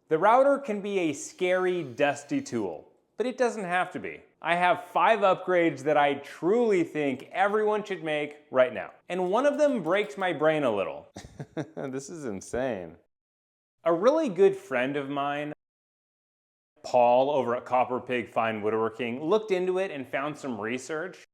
The router can be a scary, dusty tool, but it doesn't have to be. I have 5 upgrades that I truly think everyone should make right now. And one of them breaks my brain a little. This is insane. A really good friend of mine, Paul over at Copper Pig Fine Woodworking, looked into it and found some research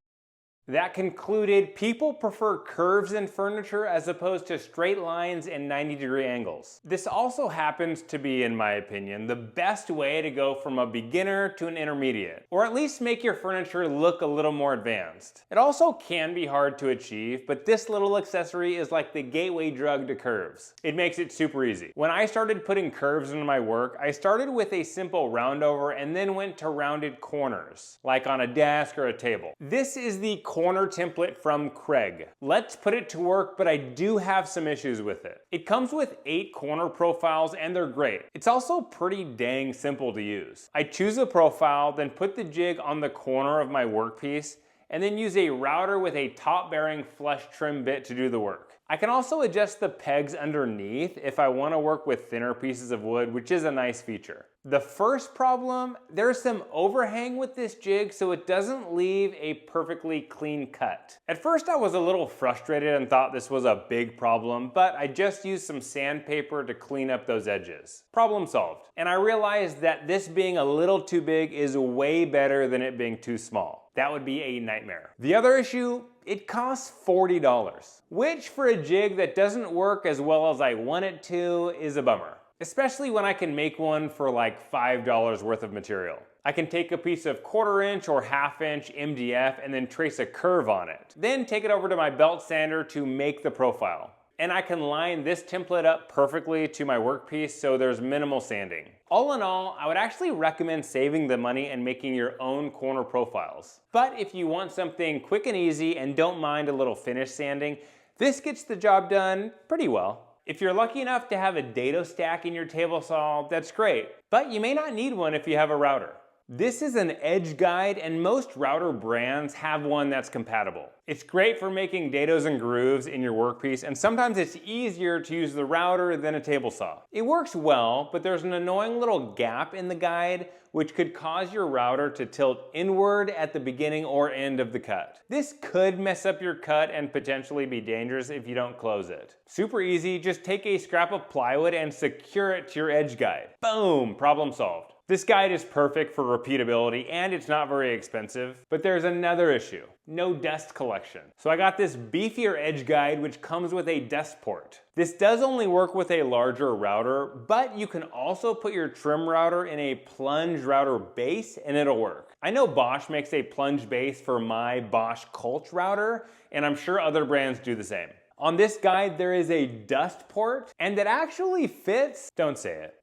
that concluded people prefer curves in furniture as opposed to straight lines and 90-degree angles. This also happens to be, in my opinion, the best way to go from a beginner to an intermediate, or at least make your furniture look a little more advanced. It also can be hard to achieve, but this little accessory is like the gateway drug to curves. It makes it super easy. When I started putting curves into my work, I started with a simple roundover and then went to rounded corners, like on a desk or a table. This is the corner template from Kreg. Let's put it to work, but I do have some issues with it. It comes with 8 corner profiles and they're great. It's also pretty dang simple to use. I choose a profile, then put the jig on the corner of my workpiece, and then use a router with a top-bearing flush trim bit to do the work. I can also adjust the pegs underneath if I want to work with thinner pieces of wood, which is a nice feature. The first problem, there's some overhang with this jig so it doesn't leave a perfectly clean cut. At first I was a little frustrated and thought this was a big problem, but I just used some sandpaper to clean up those edges. Problem solved. And I realized that this being a little too big is way better than it being too small. That would be a nightmare. The other issue, it costs $40, which for a jig that doesn't work as well as I want it to is a bummer. Especially when I can make one for like $5 worth of material. I can take a piece of 1/4 inch or 1/2 inch MDF and then trace a curve on it. Then take it over to my belt sander to make the profile. And I can line this template up perfectly to my workpiece so there's minimal sanding. All in all, I would actually recommend saving the money and making your own corner profiles. But if you want something quick and easy and don't mind a little finish sanding, this gets the job done pretty well. If you're lucky enough to have a dado stack in your table saw, that's great. But you may not need one if you have a router. This is an edge guide and most router brands have one that's compatible. It's great for making dados and grooves in your workpiece, and sometimes it's easier to use the router than a table saw. It works well, but there's an annoying little gap in the guide which could cause your router to tilt inward at the beginning or end of the cut. This could mess up your cut and potentially be dangerous if you don't close it. Super easy, just take a scrap of plywood and secure it to your edge guide. Boom, problem solved. This guide is perfect for repeatability and it's not very expensive, but there's another issue. No dust collection. So I got this beefier edge guide which comes with a dust port. This does only work with a larger router, but you can also put your trim router in a plunge router base and it'll work. I know Bosch makes a plunge base for my Bosch Colch router, and I'm sure other brands do the same. On this guide, there is a dust port, and it actually fits, don't say it,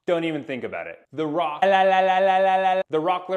don't even think about it, the Rockler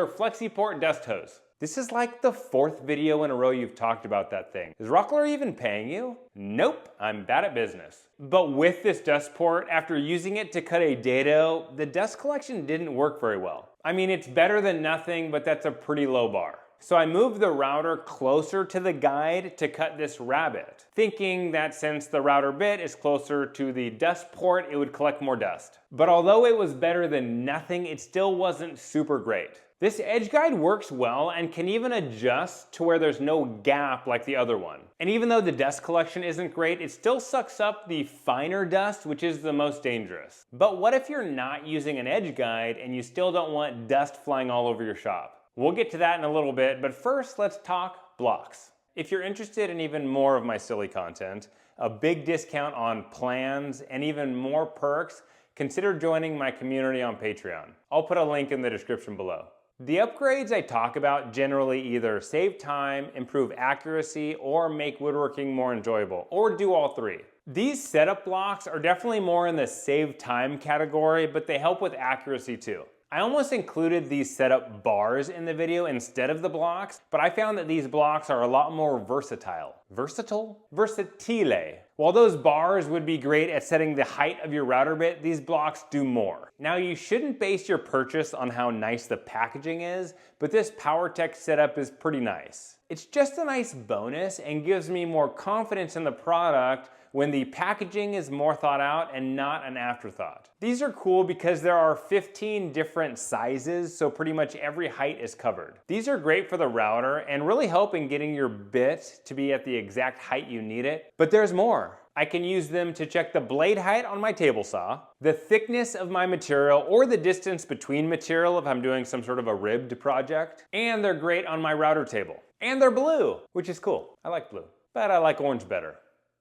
FlexiPort dust hose. This is like the 4th video in a row you've talked about that thing. Is Rockler even paying you? Nope, I'm bad at business. But with this dust port, after using it to cut a dado, the dust collection didn't work very well. I mean, it's better than nothing, but that's a pretty low bar. So I moved the router closer to the guide to cut this rabbet, thinking that since the router bit is closer to the dust port, it would collect more dust. But although it was better than nothing, it still wasn't super great. This edge guide works well and can even adjust to where there's no gap like the other one. And even though the dust collection isn't great, it still sucks up the finer dust, which is the most dangerous. But what if you're not using an edge guide and you still don't want dust flying all over your shop? We'll get to that in a little bit, but first let's talk blocks. If you're interested in even more of my silly content, a big discount on plans, and even more perks, consider joining my community on Patreon. I'll put a link in the description below. The upgrades I talk about generally either save time, improve accuracy, or make woodworking more enjoyable, or do all 3. These setup blocks are definitely more in the save time category, but they help with accuracy too. I almost included these setup bars in the video instead of the blocks, but I found that these blocks are a lot more versatile. Versatile? Versatile. While those bars would be great at setting the height of your router bit, these blocks do more. Now you shouldn't base your purchase on how nice the packaging is, but this PowerTech setup is pretty nice. It's just a nice bonus and gives me more confidence in the product when the packaging is more thought out and not an afterthought. These are cool because there are 15 different sizes, so pretty much every height is covered. These are great for the router and really help in getting your bit to be at the exact height you need it. But there's more. I can use them to check the blade height on my table saw, the thickness of my material or the distance between material if I'm doing some sort of a ribbed project, and they're great on my router table. And they're blue, which is cool. I like blue, but I like orange better.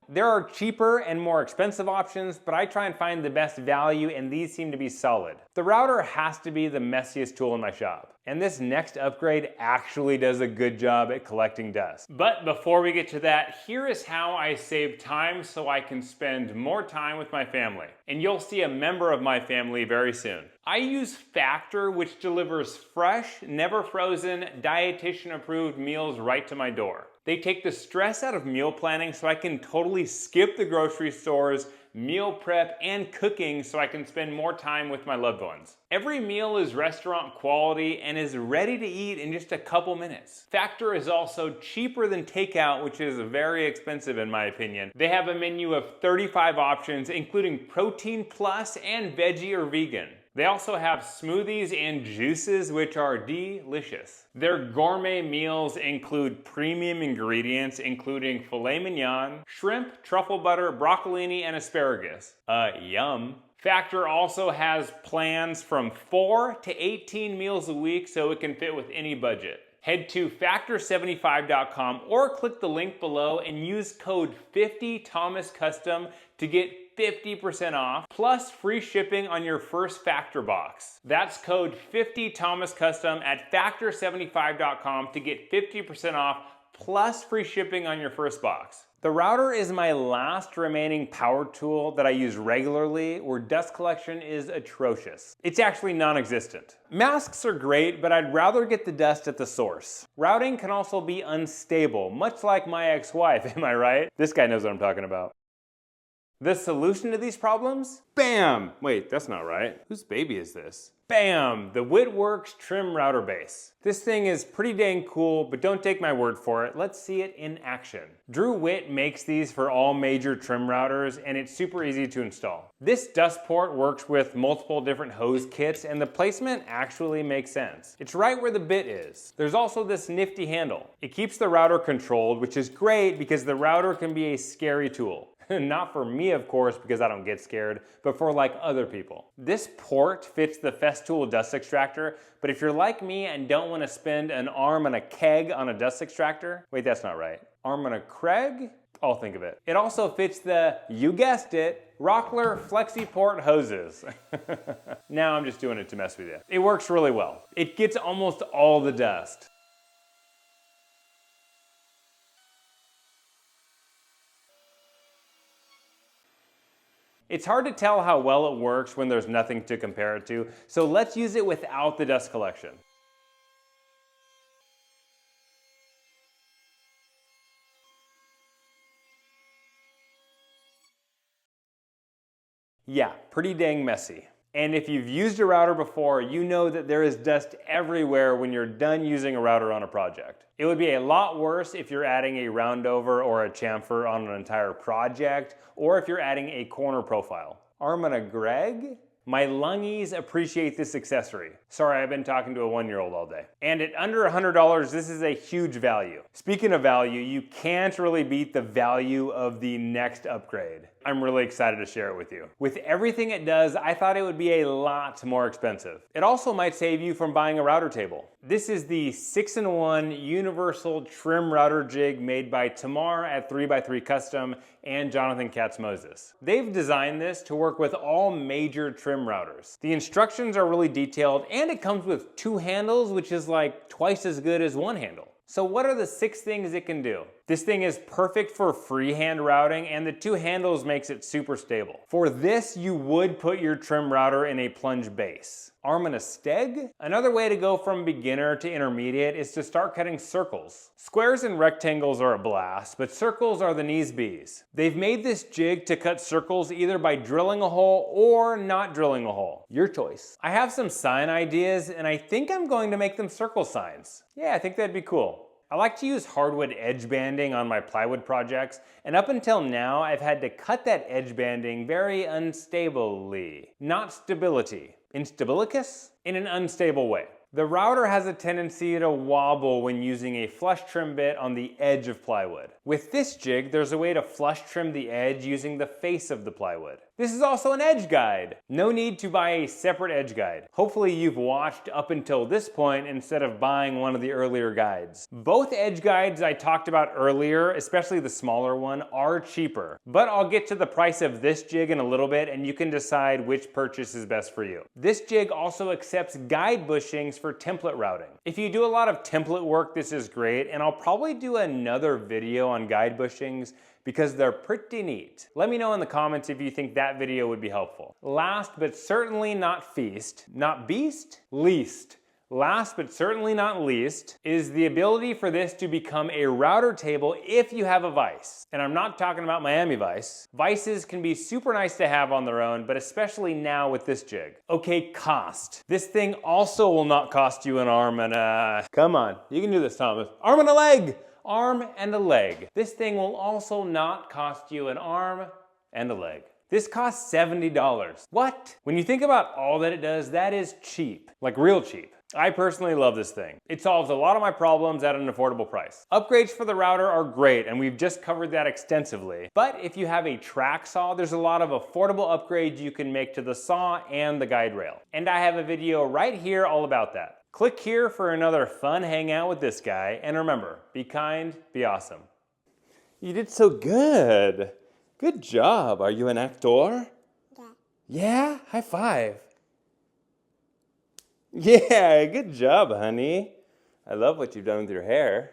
There are cheaper and more expensive options, but I try and find the best value, and these seem to be solid. The router has to be the messiest tool in my shop, and this next upgrade actually does a good job at collecting dust. But before we get to that, here is how I save time so I can spend more time with my family. And you'll see a member of my family very soon. I use Factor, which delivers fresh, never frozen, dietitian approved meals right to my door. They take the stress out of meal planning so I can totally skip the grocery stores, meal prep, and cooking so I can spend more time with my loved ones. Every meal is restaurant quality and is ready to eat in just a couple minutes. Factor is also cheaper than takeout, which is very expensive in my opinion. They have a menu of 35 options, including protein plus and veggie or vegan. They also have smoothies and juices, which are delicious. Their gourmet meals include premium ingredients, including filet mignon, shrimp, truffle butter, broccolini, and asparagus. Yum. Factor also has plans from 4 to 18 meals a week, so it can fit with any budget. Head to factor75.com or click the link below and use code 50ThomasCustom to get 50% off, plus free shipping on your first Factor box. That's code 50ThomasCustom at factor75.com to get 50% off, plus free shipping on your first box. The router is my last remaining power tool that I use regularly where dust collection is atrocious. It's actually non-existent. Masks are great, but I'd rather get the dust at the source. Routing can also be unstable, much like my ex-wife, am I right? This guy knows what I'm talking about. The solution to these problems? Bam! Wait, that's not right. Whose baby is this? Bam! The Woodworks trim router base. This thing is pretty dang cool, but don't take my word for it. Let's see it in action. Drew Witt makes these for all major trim routers, and it's super easy to install. This dust port works with multiple different hose kits, and the placement actually makes sense. It's right where the bit is. There's also this nifty handle. It keeps the router controlled, which is great because the router can be a scary tool. Not for me, of course, because I don't get scared, but for like other people. This port fits the Festool dust extractor, but if you're like me and don't want to spend an arm and a keg on a dust extractor, wait, that's not right. Arm and a Kreg? I'll think of it. It also fits the, you guessed it, Rockler FlexiPort hoses. Now I'm just doing it to mess with you. It works really well. It gets almost all the dust. It's hard to tell how well it works when there's nothing to compare it to, so let's use it without the dust collection. Yeah, pretty dang messy. And if you've used a router before, you know that there is dust everywhere when you're done using a router on a project. It would be a lot worse if you're adding a roundover or a chamfer on an entire project, or if you're adding a corner profile. Arm and a Greg? My lungies appreciate this accessory. Sorry, I've been talking to a 1-year-old all day. And at under $100, this is a huge value. Speaking of value, you can't really beat the value of the next upgrade. I'm really excited to share it with you. With everything it does, I thought it would be a lot more expensive. It also might save you from buying a router table. This is the 6-in-1 universal trim router jig made by Tamar at 3x3 Custom and Jonathan Katz-Moses. They've designed this to work with all major trim routers. The instructions are really detailed, and it comes with 2 handles, which is like twice as good as 1 handle. So what are the 6 things it can do? This thing is perfect for freehand routing, and the 2 handles makes it super stable. For this, you would put your trim router in a plunge base. Arm and a steg? Another way to go from beginner to intermediate is to start cutting circles. Squares and rectangles are a blast, but circles are the knees bees. They've made this jig to cut circles either by drilling a hole or not drilling a hole. Your choice. I have some sign ideas, and I think I'm going to make them circle signs. Yeah, I think that'd be cool. I like to use hardwood edge banding on my plywood projects, and up until now I've had to cut that edge banding very unstably. Not stability. Instabilicus? In an unstable way. The router has a tendency to wobble when using a flush trim bit on the edge of plywood. With this jig, there's a way to flush trim the edge using the face of the plywood. This is also an edge guide. No need to buy a separate edge guide. Hopefully you've watched up until this point instead of buying one of the earlier guides. Both edge guides I talked about earlier, especially the smaller one, are cheaper. But I'll get to the price of this jig in a little bit and you can decide which purchase is best for you. This jig also accepts guide bushings for template routing. If you do a lot of template work, this is great, and I'll probably do another video on guide bushings because they're pretty neat. Let me know in the comments if you think that video would be helpful. Last but certainly not feast, not beast, least. Last but certainly not least is the ability for this to become a router table if you have a vise. And I'm not talking about Miami vise. Vices can be super nice to have on their own, but especially now with this jig. Okay, cost. This thing also will not cost you an arm and a... Come on, you can do this, Thomas. Arm and a leg! Arm and a leg. This thing will also not cost you an arm and a leg. This costs $70. What? When you think about all that it does, that is cheap. Like real cheap. I personally love this thing. It solves a lot of my problems at an affordable price. Upgrades for the router are great, and we've just covered that extensively. But if you have a track saw, there's a lot of affordable upgrades you can make to the saw and the guide rail. And I have a video right here all about that. Click here for another fun hangout with this guy, and remember, be kind, be awesome. You did so good. Good job. Are you an actor? Yeah. Yeah? High five. Yeah, good job, honey. I love what you've done with your hair.